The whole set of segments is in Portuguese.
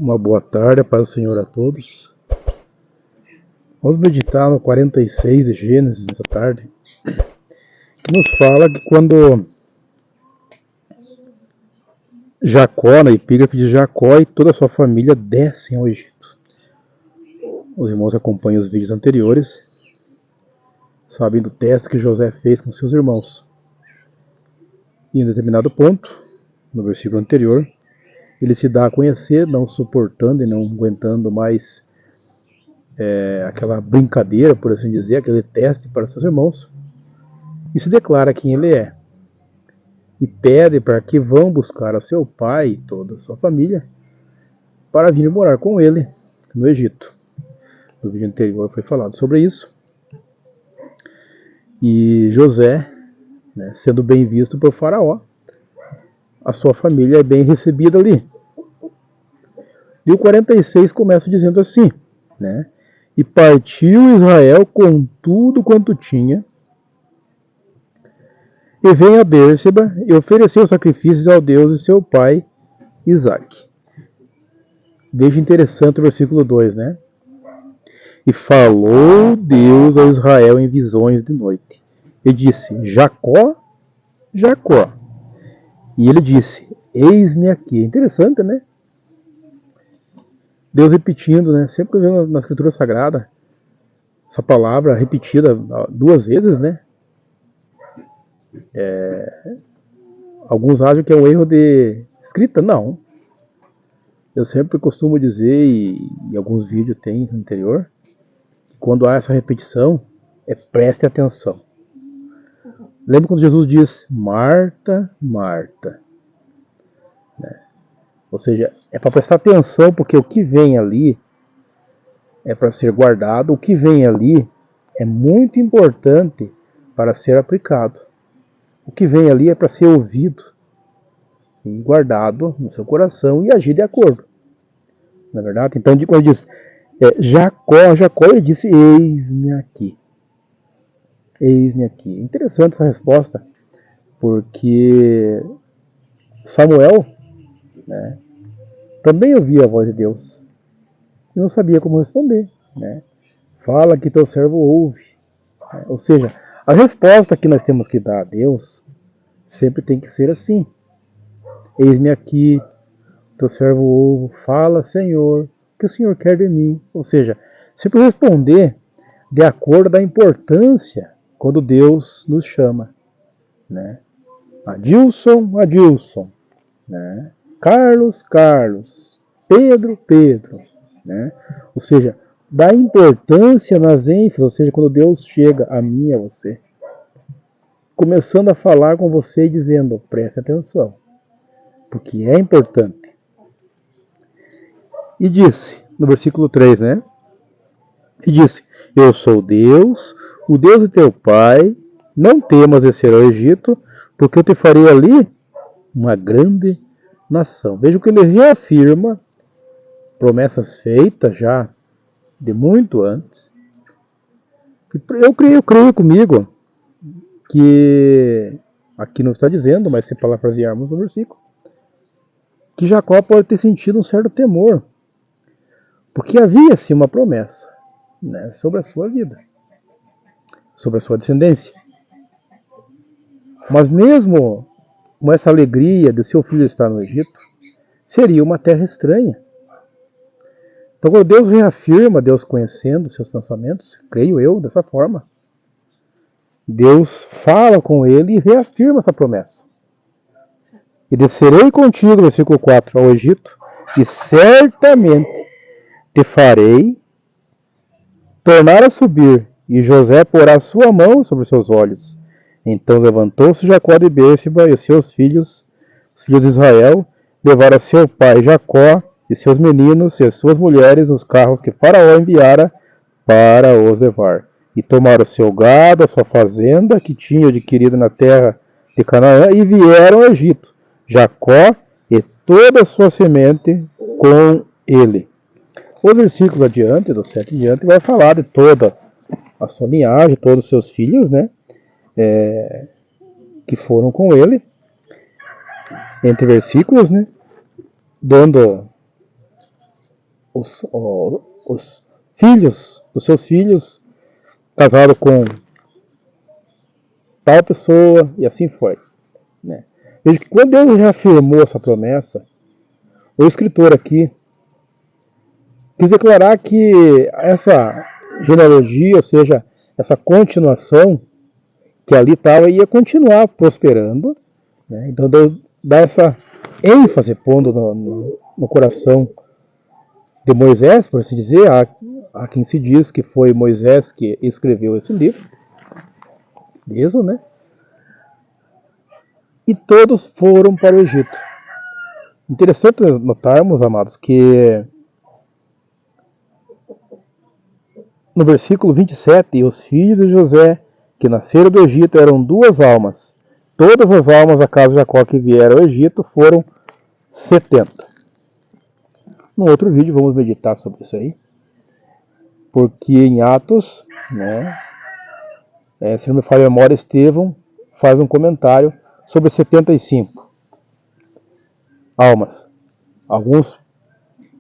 Uma boa tarde, paz do Senhor a todos. Vamos meditar no 46 de Gênesis nessa tarde, que nos fala que quando Jacó, na epígrafe de Jacó e toda a sua família descem ao Egito. Os irmãos acompanham os vídeos anteriores, sabem do teste que José fez com seus irmãos. E em determinado ponto, no versículo anterior, ele se dá a conhecer, não suportando e não aguentando mais aquela brincadeira, por assim dizer, aquele teste para seus irmãos, e se declara quem ele é. E pede para que vão buscar a seu pai e toda a sua família para vir morar com ele no Egito. No vídeo anterior foi falado sobre isso. E José, sendo bem visto por Faraó, a sua família é bem recebida ali. E o 46 começa dizendo assim, E partiu Israel com tudo quanto tinha, e veio a Bérseba e ofereceu sacrifícios ao Deus de seu pai Isaque. Veja interessante o versículo 2, E falou Deus a Israel em visões de noite, e disse: Jacó, Jacó. E ele disse: Eis-me aqui. Interessante, Deus repetindo, sempre que vemos na Escritura Sagrada essa palavra repetida duas vezes, Alguns acham que é um erro de escrita. Não. Eu sempre costumo dizer, e alguns vídeos tem no anterior, que quando há essa repetição, preste atenção. Lembra quando Jesus diz, Marta, Marta? Ou seja, é para prestar atenção, porque o que vem ali é para ser guardado, o que vem ali é muito importante para ser aplicado. O que vem ali é para ser ouvido e guardado no seu coração e agir de acordo. Não é verdade? Então, quando diz Jacó, Jacó, ele disse: Eis-me aqui. Eis-me aqui. Interessante essa resposta, porque Samuel também ouvia a voz de Deus e não sabia como responder. Fala que teu servo ouve. Ou seja, a resposta que nós temos que dar a Deus sempre tem que ser assim. Eis-me aqui, teu servo ouve, fala, Senhor, o que o Senhor quer de mim? Ou seja, sempre responder de acordo da importância quando Deus nos chama. Adilson, Adilson. Carlos, Carlos. Pedro, Pedro. Ou seja, dá importância nas ênfases, ou seja, quando Deus chega a mim e a você, começando a falar com você e dizendo, preste atenção, porque é importante. E disse, no versículo 3, E disse, eu sou Deus, o Deus de teu pai, não temas descer ao Egito, porque eu te farei ali uma grande nação. Veja que ele reafirma promessas feitas já de muito antes. Eu creio comigo que, aqui não está dizendo, mas se parafrasearmos o versículo, que Jacó pode ter sentido um certo temor, porque havia-se uma promessa sobre a sua vida, sobre a sua descendência. Mas mesmo com essa alegria de seu filho estar no Egito, seria uma terra estranha. Então, quando Deus reafirma, Deus conhecendo seus pensamentos, creio eu dessa forma, Deus fala com ele e reafirma essa promessa. E descerei contigo, versículo 4, ao Egito, e certamente te farei tornar a subir, e José porá sua mão sobre os seus olhos. Então levantou-se Jacó de Bérseba e os seus filhos, os filhos de Israel, levaram a seu pai Jacó e seus meninos e as suas mulheres nos carros que Faraó enviara para os levar. E tomaram o seu gado, a sua fazenda, que tinham adquirido na terra de Canaã, e vieram ao Egito, Jacó e toda a sua semente com ele. O versículo adiante, do 7 em diante, vai falar de toda a sua linhagem, todos os seus filhos, que foram com ele, entre versículos, dando os filhos dos seus filhos casado com tal pessoa, e assim foi. Né? Veja que quando Deus reafirmou essa promessa, o escritor aqui quis declarar que essa genealogia, ou seja, essa continuação que ali estava, ia continuar prosperando. Né? Então Deus dá essa ênfase pondo no coração de Moisés, por assim dizer. Há quem se diz que foi Moisés que escreveu esse livro, Êxodo, né? E todos foram para o Egito. Interessante notarmos, amados, que no versículo 27, os filhos de José, que nasceram do Egito, eram 2 almas. Todas as almas da casa de Jacó que vieram ao Egito foram 70. No outro vídeo vamos meditar sobre isso aí. Porque em Atos, né, se não me falha a memória, Estevão faz um comentário sobre 75 almas. Alguns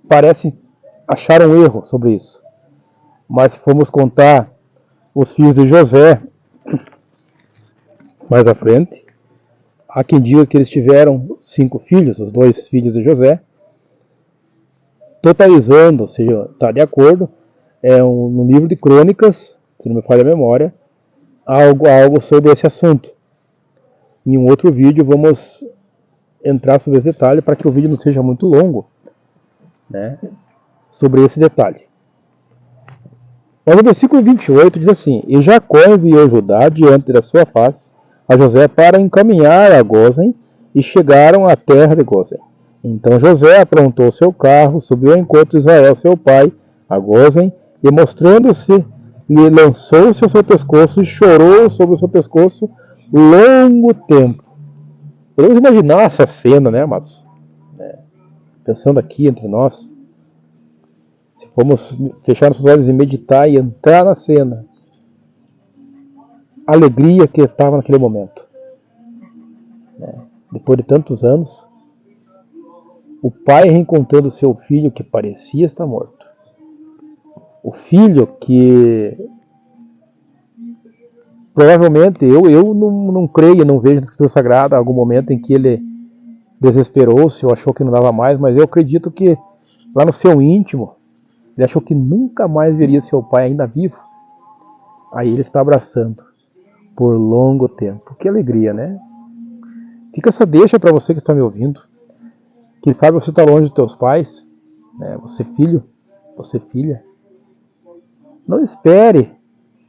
parecem achar um erro sobre isso. Mas se formos contar os filhos de José, mais à frente, há quem diga que eles tiveram 5 filhos, os 2 filhos de José, totalizando, ou seja, está de acordo, no livro de Crônicas, se não me falha a memória, algo sobre esse assunto. Em um outro vídeo vamos entrar sobre esse detalhe para que o vídeo não seja muito longo, né, sobre esse detalhe. Mas no versículo 28 diz assim: E Jacó enviou Judá diante da sua face a José para encaminhar a Gósen, e chegaram à terra de Gósen. Então José aprontou seu carro, subiu ao encontro de Israel, seu pai, a Gósen, e mostrando-se, lhe lançou-se ao seu pescoço e chorou sobre o seu pescoço longo tempo. Podemos imaginar essa cena, né, amados? Pensando aqui entre nós. Se formos fechar nossos olhos e meditar e entrar na cena, a alegria que estava naquele momento. Depois de tantos anos, o pai reencontrando seu filho que parecia estar morto. O filho que provavelmente, eu não creio, não vejo na Escritura Sagrada algum momento em que ele desesperou-se ou achou que não dava mais, mas eu acredito que lá no seu íntimo, ele achou que nunca mais veria seu pai ainda vivo. Aí ele está abraçando por longo tempo. Que alegria, né? Fica essa deixa para você que está me ouvindo. Quem sabe você está longe dos teus pais, né? Você filho, você filha. Não espere,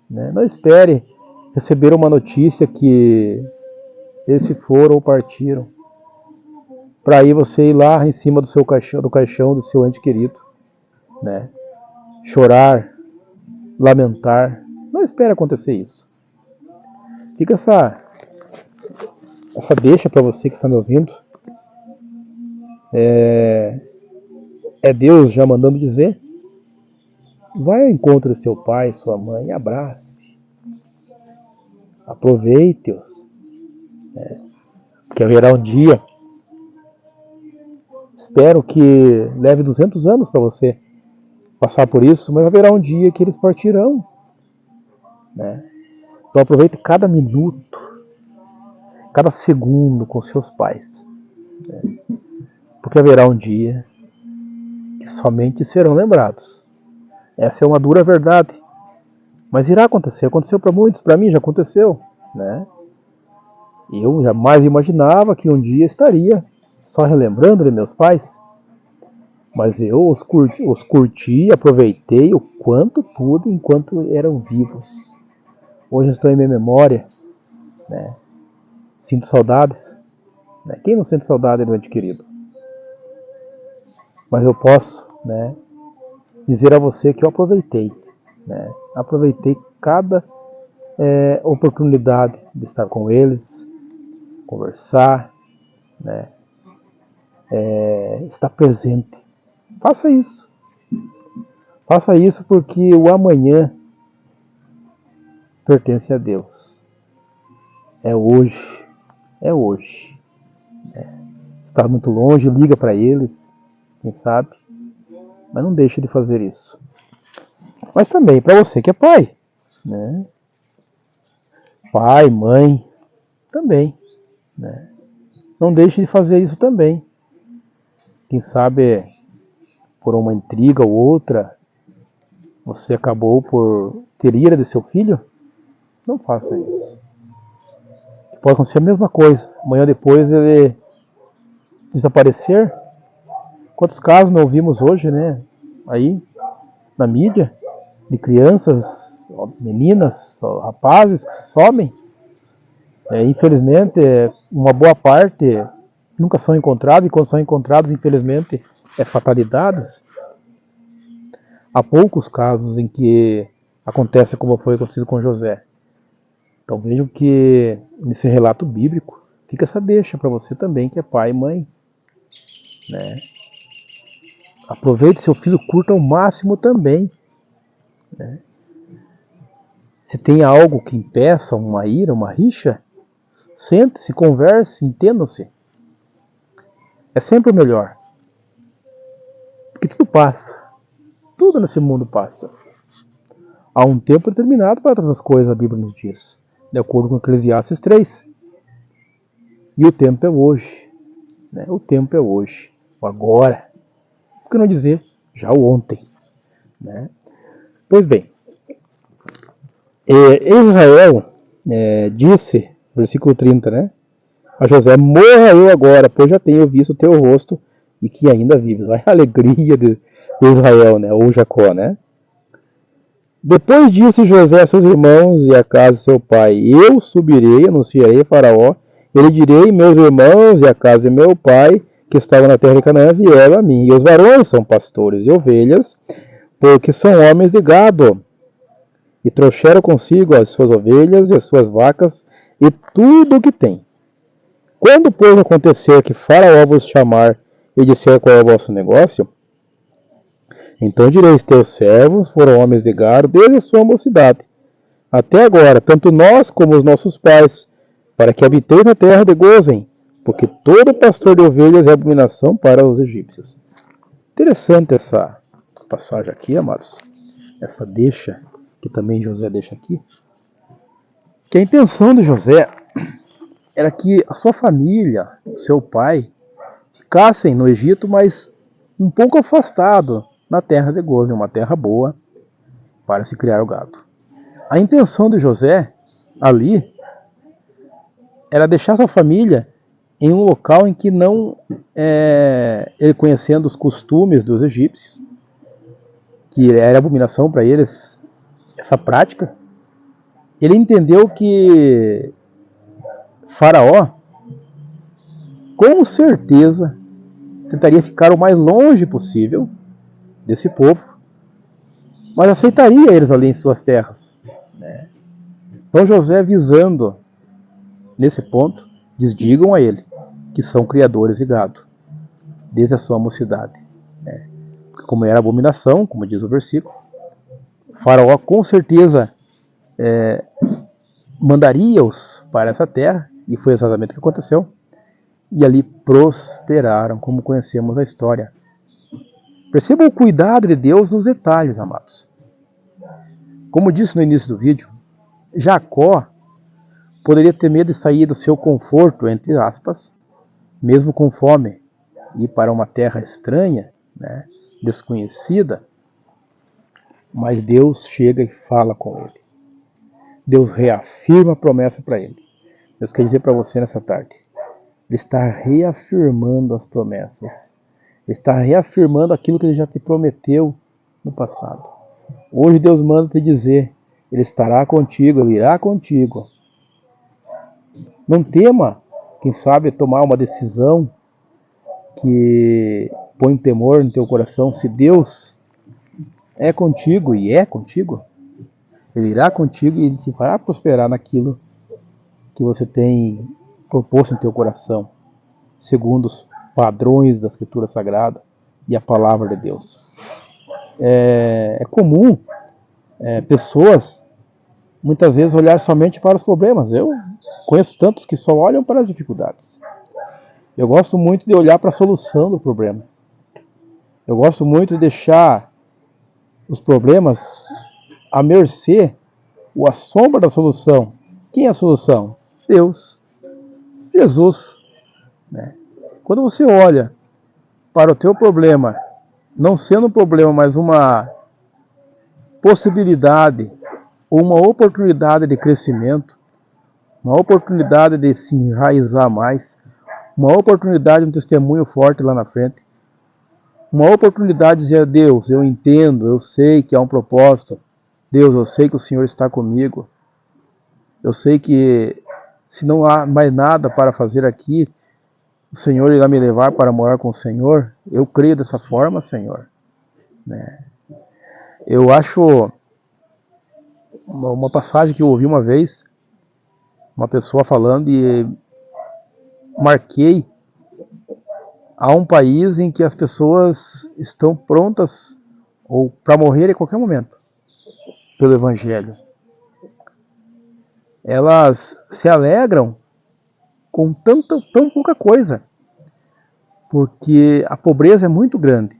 né? Não espere receber uma notícia que eles se foram ou partiram, para aí você ir lá em cima do caixão do seu ente querido, né? Chorar, lamentar. Não espere acontecer isso. Fica essa deixa para você que está me ouvindo. É Deus já mandando dizer: vai ao encontro do seu pai, sua mãe, abrace. Aproveite-os. Porque haverá um dia, espero que leve 200 anos para você passar por isso, mas haverá um dia que eles partirão. Né? Então aproveite cada minuto, cada segundo com seus pais. Né? Porque haverá um dia que somente serão lembrados. Essa é uma dura verdade. Mas irá acontecer. Aconteceu para muitos, para mim já aconteceu. Né? Eu jamais imaginava que um dia estaria só relembrando de meus pais. Mas eu os curti, aproveitei o quanto pude enquanto eram vivos. Hoje estão em minha memória. Né? Sinto saudades. Né? Quem não sente saudade do ente querido? Mas eu posso, né, dizer a você que eu aproveitei. Né? Aproveitei cada oportunidade de estar com eles, conversar, né? Estar presente. Faça isso. Faça isso porque o amanhã pertence a Deus. É hoje. É hoje. Está muito longe, liga para eles, quem sabe. Mas não deixe de fazer isso. Mas também para você que é pai, né? Pai, mãe, também, né? Não deixe de fazer isso também. Quem sabe por uma intriga ou outra, você acabou por ter ira de seu filho? Não faça isso. Pode acontecer a mesma coisa. Amanhã depois ele desaparecer. Quantos casos não ouvimos hoje, né? Aí, na mídia, de crianças, meninas, rapazes que se somem. Infelizmente, uma boa parte nunca são encontrados, e quando são encontrados, infelizmente, é fatalidades. Há poucos casos em que acontece como foi acontecido com José. Então vejam que nesse relato bíblico fica essa deixa para você também que é pai e mãe, né? Aproveite seu filho, curta ao máximo também, né? Se tem algo que impeça uma ira, uma rixa, sente-se, converse, entendam-se. É sempre o melhor. Porque tudo passa. Tudo nesse mundo passa. Há um tempo determinado para todas as coisas, a Bíblia nos diz. De acordo com Eclesiastes 3. E o tempo é hoje. Né? O tempo é hoje. O agora. Por que não dizer já o ontem? Né? Pois bem. Israel disse, versículo 30, né? A José: morra eu agora, pois já tenho visto o teu rosto e que ainda vives. Olha a alegria de Israel, né? Ou Jacó, né? Depois disse José a seus irmãos e a casa de seu pai: eu subirei, anunciarei a Faraó, ele direi: meus irmãos e a casa de meu pai, que estavam na terra de Canaã, vieram a mim. E os varões são pastores e ovelhas, porque são homens de gado. E trouxeram consigo as suas ovelhas e as suas vacas e tudo o que tem. Quando, pois, acontecer que Faraó vos chamar e disser qual é o vosso negócio, então direis: teus servos foram homens de gado desde a sua mocidade até agora, tanto nós como os nossos pais, para que habiteis na terra de Gozem, porque todo pastor de ovelhas é abominação para os egípcios. Interessante essa passagem aqui, amados. Essa deixa, que também José deixa aqui. Que a intenção de José era que a sua família, o seu pai, ficassem no Egito, mas um pouco afastado na terra de Gozem, uma terra boa para se criar o gado. A intenção de José ali era deixar sua família em um local em que não, ele conhecendo os costumes dos egípcios, que era abominação para eles essa prática, ele entendeu que Faraó, com certeza, tentaria ficar o mais longe possível desse povo, mas aceitaria eles ali em suas terras. Né? Então José, visando nesse ponto, diz: digam a ele que são criadores de gado, desde a sua mocidade. Né? Como era abominação, como diz o versículo, Faraó com certeza mandaria-os para essa terra, e foi exatamente o que aconteceu, e ali prosperaram, como conhecemos a história. Percebam o cuidado de Deus nos detalhes, amados. Como disse no início do vídeo, Jacó poderia ter medo de sair do seu conforto, entre aspas, mesmo com fome, ir para uma terra estranha, né, desconhecida, mas Deus chega e fala com ele. Deus reafirma a promessa para ele. Deus quer dizer para você nessa tarde: Ele está reafirmando as promessas. Ele está reafirmando aquilo que Ele já te prometeu no passado. Hoje Deus manda te dizer: Ele estará contigo, Ele irá contigo. Não tema, quem sabe, tomar uma decisão que põe temor no teu coração. Se Deus é contigo e é contigo, Ele irá contigo e Ele te fará prosperar naquilo que você tem proposto no teu coração, segundo os padrões da Escritura Sagrada e a Palavra de Deus. É comum pessoas muitas vezes olhar somente para os problemas. Eu conheço tantos que só olham para as dificuldades. Eu gosto muito de olhar para a solução do problema. Eu gosto muito de deixar os problemas à mercê ou à sombra da solução. Quem é a solução? Deus, Jesus. Né? Quando você olha para o teu problema, não sendo um problema, mas uma possibilidade ou uma oportunidade de crescimento, uma oportunidade de se enraizar mais, uma oportunidade de um testemunho forte lá na frente, uma oportunidade de dizer a Deus, eu entendo, eu sei que há um propósito, Deus, eu sei que o Senhor está comigo, eu sei que se não há mais nada para fazer aqui, o Senhor irá me levar para morar com o Senhor, eu creio dessa forma, Senhor. Né? Eu acho uma passagem que eu ouvi uma vez, uma pessoa falando, e marquei a um país em que as pessoas estão prontas ou para morrer a qualquer momento pelo Evangelho. Elas se alegram com tão pouca coisa, porque a pobreza é muito grande.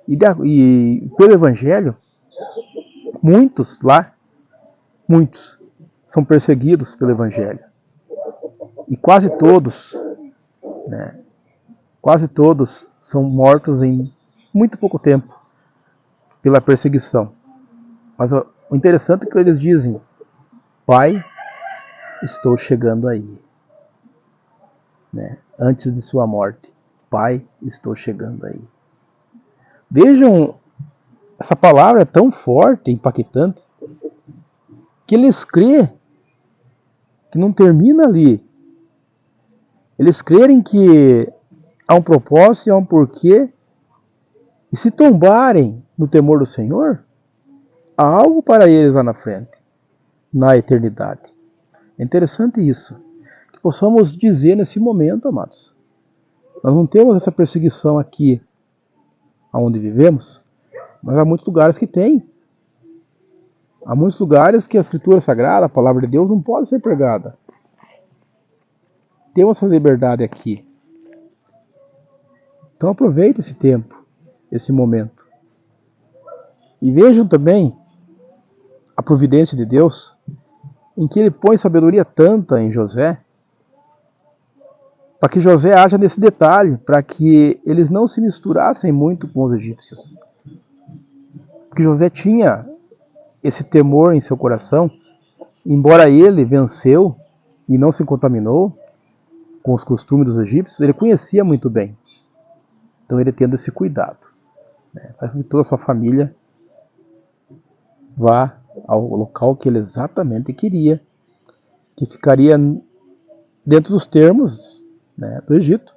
E pelo Evangelho, muitos são perseguidos pelo Evangelho. E quase todos são mortos em muito pouco tempo pela perseguição. Mas o interessante é que eles dizem, Pai, estou chegando aí. Né? Antes de sua morte, Pai, estou chegando aí. Vejam, essa palavra é tão forte, impactante, que eles crêem que não termina ali. Eles crerem que há um propósito e há um porquê, e se tombarem no temor do Senhor, há algo para eles lá na frente, na eternidade. É interessante isso, que possamos dizer nesse momento, amados. Nós não temos essa perseguição aqui, onde vivemos, mas há muitos lugares que tem. Há muitos lugares que a Escritura Sagrada, a Palavra de Deus, não pode ser pregada. Temos essa liberdade aqui. Então aproveite esse tempo, esse momento. E vejam também a providência de Deus, em que Ele põe sabedoria tanta em José, para que José haja nesse detalhe, para que eles não se misturassem muito com os egípcios. Porque José tinha esse temor em seu coração, embora ele venceu e não se contaminou com os costumes dos egípcios, ele conhecia muito bem. Então ele tendo esse cuidado, para que toda a sua família vá ao local que ele exatamente queria, que ficaria dentro dos termos do Egito,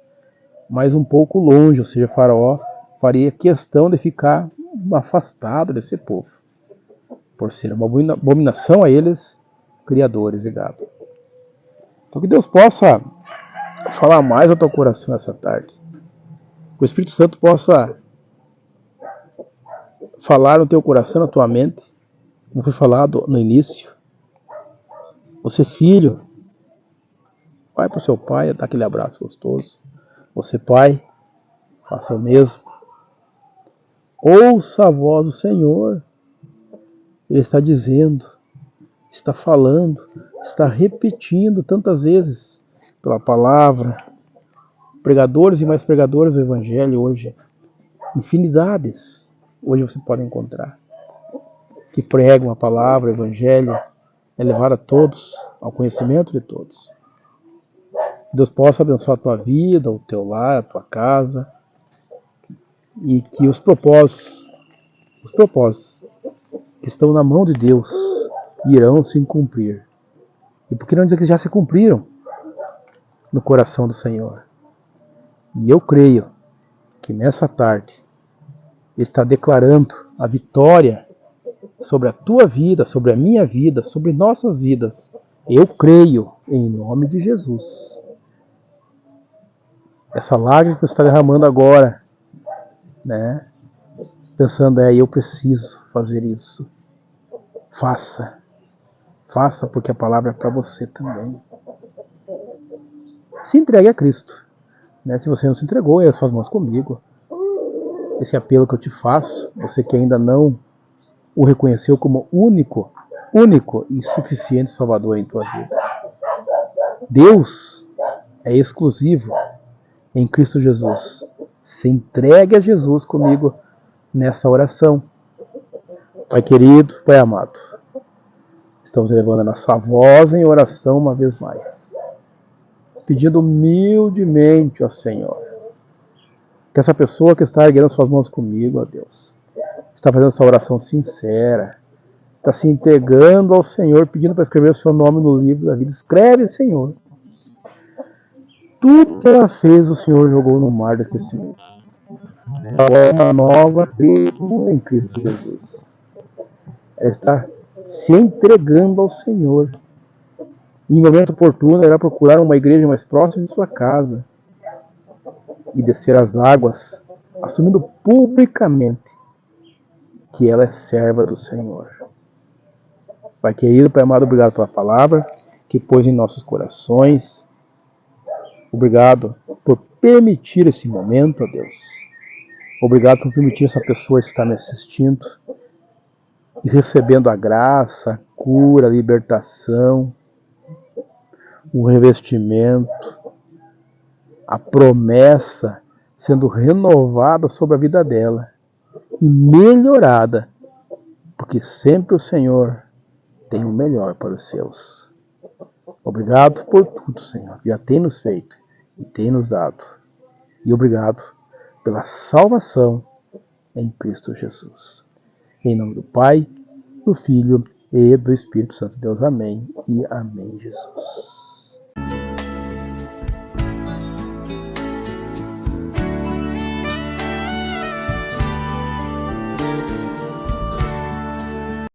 mas um pouco longe, ou seja, Faraó faria questão de ficar afastado desse povo, por ser uma abominação a eles, criadores e gado. Então que Deus possa falar mais ao teu coração essa tarde. Que o Espírito Santo possa falar no teu coração, na tua mente, como foi falado no início. Você filho, vai para o seu pai, dá aquele abraço gostoso. Você pai, faça o mesmo. Ouça a voz do Senhor. Ele está dizendo, está falando, está repetindo tantas vezes pela palavra. Pregadores e mais pregadores do Evangelho hoje. Infinidades hoje você pode encontrar. Que pregam a palavra, o Evangelho, é levar a todos, ao conhecimento de todos. Que Deus possa abençoar a tua vida, o teu lar, a tua casa. E que os propósitos que estão na mão de Deus irão se cumprir. E por que não dizer que já se cumpriram no coração do Senhor? E eu creio que nessa tarde Ele está declarando a vitória sobre a tua vida, sobre a minha vida, sobre nossas vidas. Eu creio em nome de Jesus. Essa lágrima que você está derramando agora, pensando, eu preciso fazer isso. Faça porque a palavra é para você também. Se entregue a Cristo. Se você não se entregou, é as suas mãos comigo. esse apelo que eu te faço, você que ainda não o reconheceu como único e suficiente Salvador em tua vida. Deus é exclusivo em Cristo Jesus. Se entregue a Jesus comigo nessa oração. Pai querido, Pai amado, estamos elevando a nossa voz em oração uma vez mais, pedindo humildemente ao Senhor, que essa pessoa que está erguendo suas mãos comigo, ó Deus, está fazendo essa oração sincera, está se entregando ao Senhor, pedindo para escrever o seu nome no livro da vida. Escreve, Senhor. Tudo que ela fez, o Senhor jogou no mar do esquecimento. Agora uma nova criatura em Cristo Jesus. Ela está se entregando ao Senhor. E em momento oportuno, ela irá procurar uma igreja mais próxima de sua casa e descer as águas, assumindo publicamente que ela é serva do Senhor. Pai querido, Pai amado, obrigado pela palavra que pôs em nossos corações. Obrigado por permitir esse momento, ó Deus. Obrigado por permitir essa pessoa estar me assistindo e recebendo a graça, a cura, a libertação, o revestimento, a promessa sendo renovada sobre a vida dela e melhorada, porque sempre o Senhor tem o melhor para os seus. Obrigado por tudo, Senhor, que já tem nos feito e tem nos dado. E obrigado pela salvação em Cristo Jesus. Em nome do Pai, do Filho e do Espírito Santo de Deus. Amém e amém, Jesus.